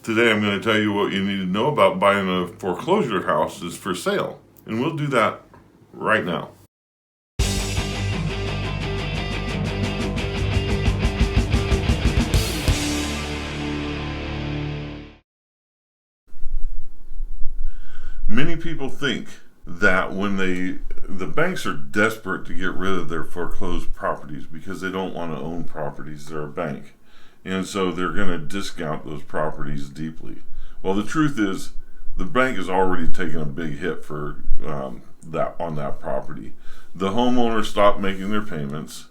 Today I'm going to tell you what you need to know about buying a foreclosure house is for sale. And we'll do that right now. Many people think that when the banks are desperate to get rid of their foreclosed properties because they don't want to own properties. They're a bank. And so they're going to discount those properties deeply. Well, the truth is, the bank has already taken a big hit for that on that property. The homeowner stopped making their payments.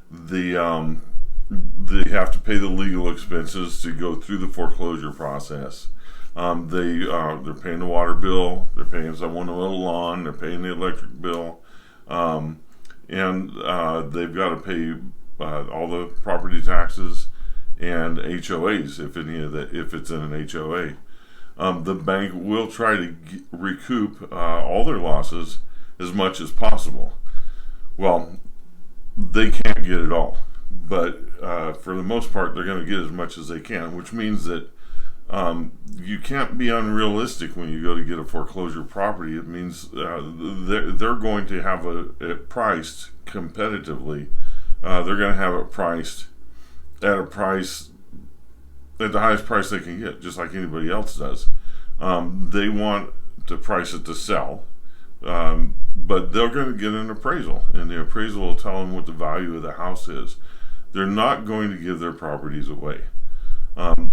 They have to pay the legal expenses to go through the foreclosure process. They're paying the water bill. They're paying someone to mow the lawn. They're paying the electric bill, and they've got to pay all the property taxes and HOAs if it's in an HOA. The bank will try to recoup all their losses as much as possible. Well, they can't get it all, but for the most part, they're going to get as much as they can, which means that you can't be unrealistic when you go to get a foreclosure property. It means they're going to have it priced competitively. They're going to have it priced at at the highest price they can get, just like anybody else does. They want to price it to sell, but they're going to get an appraisal, and the appraisal will tell them what the value of the house is. They're not going to give their properties away.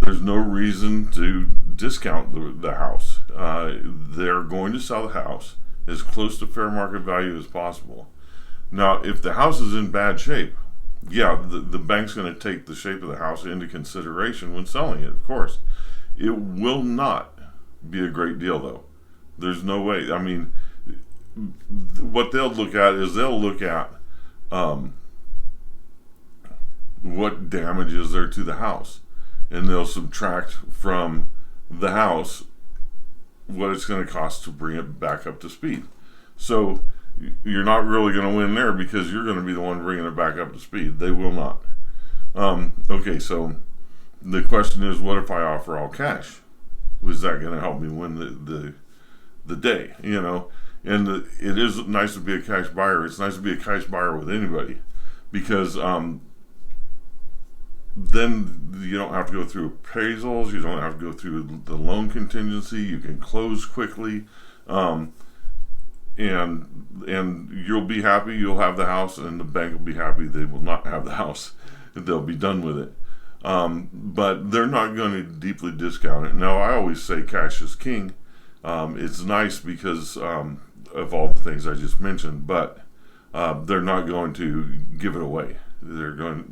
There's no reason to discount the house. They're going to sell the house as close to fair market value as possible. Now, if the house is in bad shape, the bank's going to take the shape of the house into consideration when selling it, of course. It will not be a great deal, though. There's no way. I mean, what they'll look at what damage is there to the house, and they'll subtract from the house what it's going to cost to bring it back up to speed. So you're not really going to win there because you're going to be the one bringing it back up to speed. They will not. Okay, so the question is, what if I offer all cash? Was that going to help me win the day? And it is nice to be a cash buyer. It's nice to be a cash buyer with anybody because then you don't have to go through appraisals. You don't have to go through the loan contingency. You can close quickly, and you'll be happy. You'll have the house, and the bank will be happy. They will not have the house. They'll be done with it. But they're not going to deeply discount it. Now, I always say cash is king. It's nice because of all the things I just mentioned, but they're not going to give it away. They're going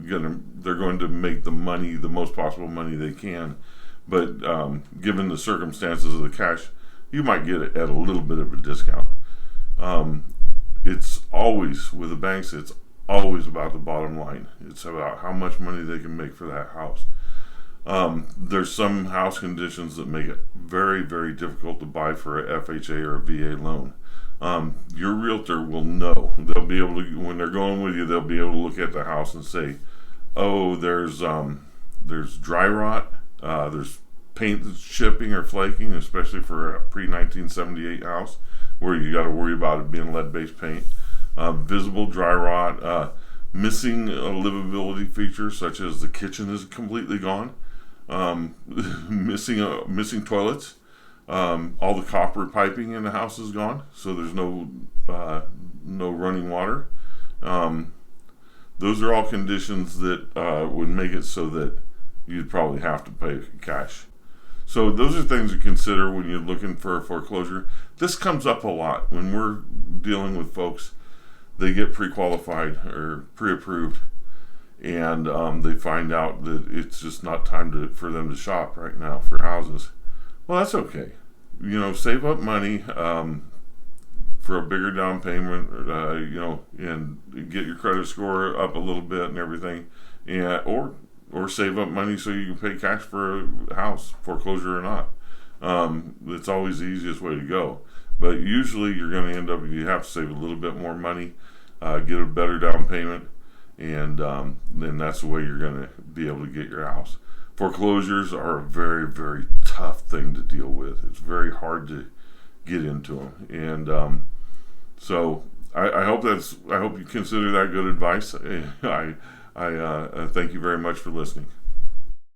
to make the most possible money they can. But given the circumstances of the cash, you might get it at a little bit of a discount. It's always, with the banks, it's always about the bottom line. It's about how much money they can make for that house. There's some house conditions that make it very, very difficult to buy for a FHA or a VA loan. Your realtor will know. They'll be able to, when they're going with you, they'll be able to look at the house and say, oh, there's dry rot, there's paint that's chipping or flaking, especially for a pre-1978 house where you got to worry about it being lead-based paint. Visible dry rot, missing livability features such as the kitchen is completely gone, missing toilets. All the copper piping in the house is gone, so there's no running water. Those are all conditions that would make it so that you'd probably have to pay cash. So those are things to consider when you're looking for a foreclosure. This comes up a lot when we're dealing with folks. They get pre-qualified or pre-approved, and they find out that it's just not time for them to shop right now for houses. Well, that's okay. Save up money for a bigger down payment, and get your credit score up a little bit and everything, or save up money so you can pay cash for a house, foreclosure or not. It's always the easiest way to go. But usually you're going to end up, you have to save a little bit more money, get a better down payment, and then that's the way you're going to be able to get your house. Foreclosures are a very, very tough thing to deal with. It's very hard to get into them, and so I hope I hope you consider that good advice. I thank you very much for listening.